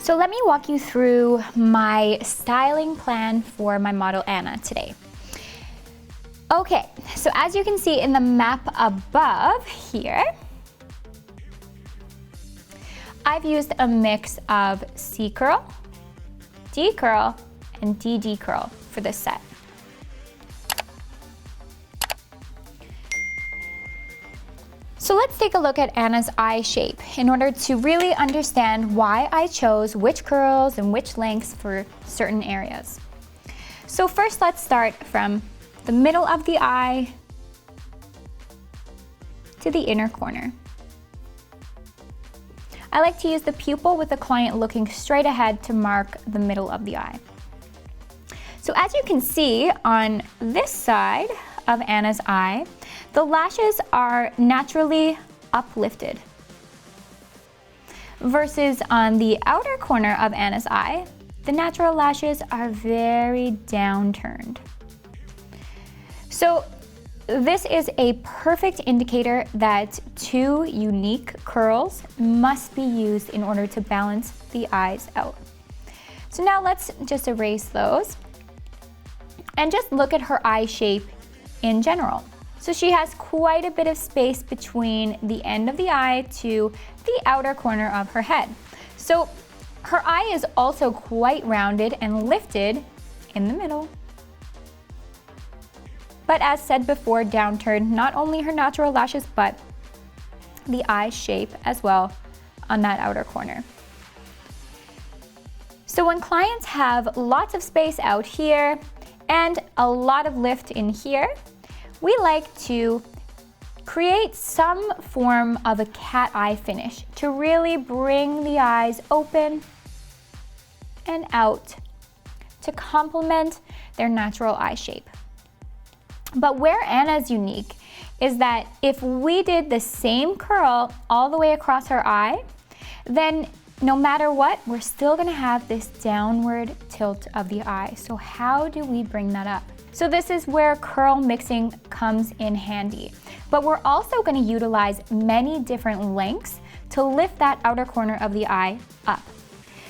So let me walk you through my styling plan for my model Anna today. Okay, so as you can see in the map above here, I've used a mix of C curl, D curl, and DD curl for this set. So let's take a look at Anna's eye shape in order to really understand why I chose which curls and which lengths for certain areas. So first let's start from the middle of the eye to the inner corner. I like to use the pupil with the client looking straight ahead to mark the middle of the eye. So as you can see on this side of Anna's eye, the lashes are naturally uplifted. Versus on the outer corner of Anna's eye, the natural lashes are very downturned. So this is a perfect indicator that two unique curls must be used in order to balance the eyes out. So now let's just erase those and just look at her eye shape in general. So she has quite a bit of space between the end of the eye to the outer corner of her head. So her eye is also quite rounded and lifted in the middle. But as said before, downturned not only her natural lashes, but the eye shape as well on that outer corner. So when clients have lots of space out here and a lot of lift in here, we like to create some form of a cat eye finish to really bring the eyes open and out to complement their natural eye shape. But where Anna's unique is that if we did the same curl all the way across her eye, then no matter what, we're still gonna have this downward tilt of the eye. So how do we bring that up? So this is where curl mixing comes in handy. But we're also gonna utilize many different lengths to lift that outer corner of the eye up.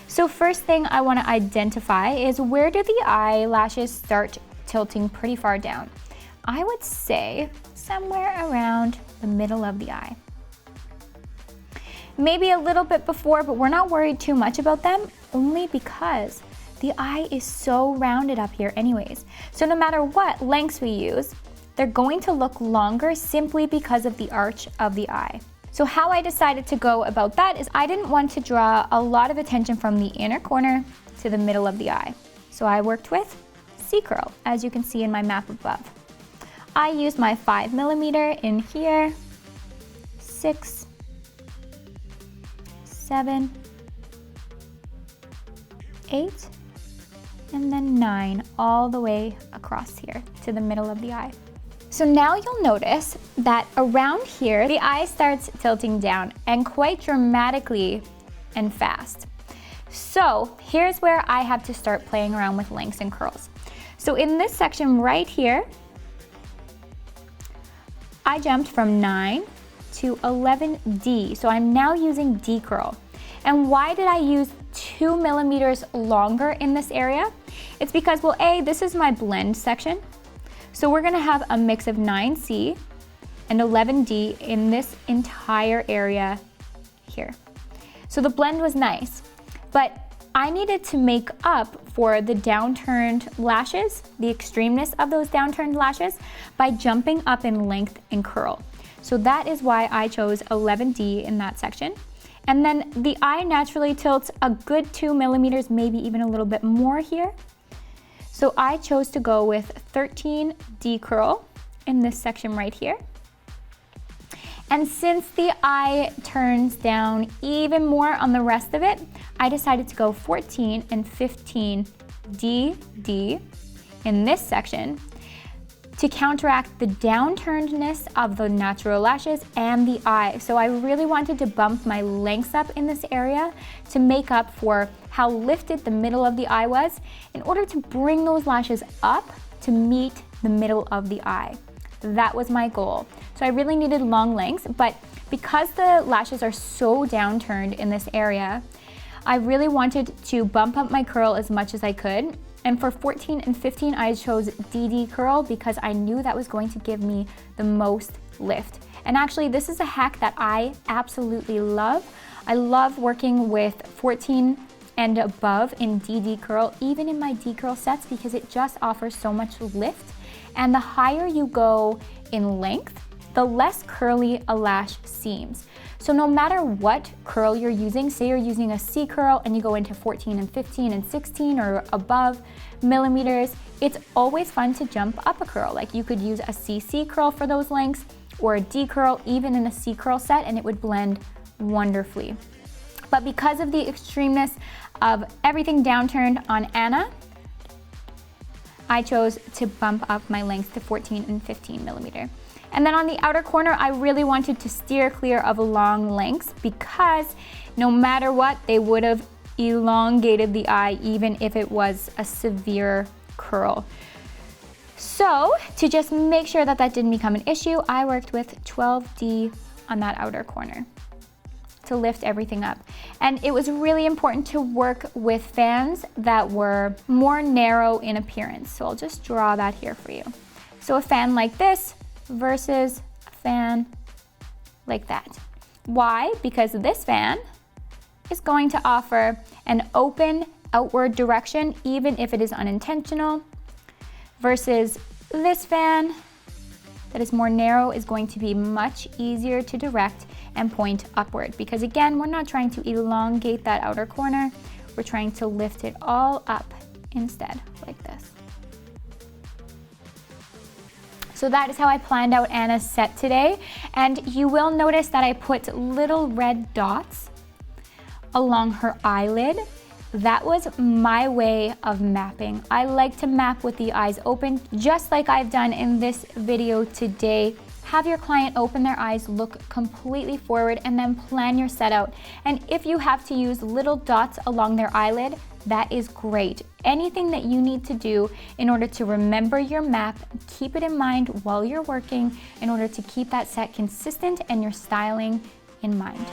So first thing I wanna identify is, where do the eyelashes start tilting pretty far down? I would say somewhere around the middle of the eye. Maybe a little bit before, but we're not worried too much about them, only because the eye is so rounded up here anyways. So no matter what lengths we use, they're going to look longer simply because of the arch of the eye. So how I decided to go about that is, I didn't want to draw a lot of attention from the inner corner to the middle of the eye. So I worked with C curl, as you can see in my map above. I used my 5mm in here, 6, 7, 8, and then 9 all the way across here to the middle of the eye. So now you'll notice that around here, the eye starts tilting down, and quite dramatically and fast. So here's where I have to start playing around with lengths and curls. So in this section right here, I jumped from 9 to 11D. So I'm now using D curl. And why did I use 2mm longer in this area? It's because, well, A, this is my blend section. So we're gonna have a mix of 9C and 11D in this entire area here. So the blend was nice, but I needed to make up for the downturned lashes, the extremeness of those downturned lashes, by jumping up in length and curl. So that is why I chose 11D in that section. And then the eye naturally tilts a good 2mm, maybe even a little bit more here. So I chose to go with 13D curl in this section right here. And since the eye turns down even more on the rest of it, I decided to go 14 and 15D in this section to counteract the downturnedness of the natural lashes and the eye. So I really wanted to bump my lengths up in this area to make up for how lifted the middle of the eye was, in order to bring those lashes up to meet the middle of the eye. That was my goal. So I really needed long lengths, but because the lashes are so downturned in this area, I really wanted to bump up my curl as much as I could. And for 14 and 15, I chose DD curl because I knew that was going to give me the most lift. And actually, this is a hack that I absolutely love. I love working with 14 and above in DD curl, even in my D curl sets, because it just offers so much lift. And the higher you go in length, the less curly a lash seems. So no matter what curl you're using, say you're using a C curl and you go into 14 and 15 and 16 or above millimeters, it's always fun to jump up a curl. Like you could use a CC curl for those lengths or a D curl even in a C curl set, and it would blend wonderfully. But because of the extremeness of everything downturned on Anna, I chose to bump up my length to 14 and 15 millimeter. And then on the outer corner, I really wanted to steer clear of long lengths because no matter what, they would have elongated the eye even if it was a severe curl. So to just make sure that that didn't become an issue, I worked with 12D on that outer corner to lift everything up. And it was really important to work with fans that were more narrow in appearance. So I'll just draw that here for you. So a fan like this versus a fan like that. Why? Because this fan is going to offer an open outward direction, even if it is unintentional, versus this fan that is more narrow is going to be much easier to direct and point upward. Because again, we're not trying to elongate that outer corner, we're trying to lift it all up instead, like this. So that is how I planned out Anna's set today. And you will notice that I put little red dots along her eyelid. That was my way of mapping. I like to map with the eyes open, just like I've done in this video today. Have your client open their eyes, look completely forward, and then plan your set out. And if you have to use little dots along their eyelid, that is great. Anything that you need to do in order to remember your map, keep it in mind while you're working in order to keep that set consistent and your styling in mind.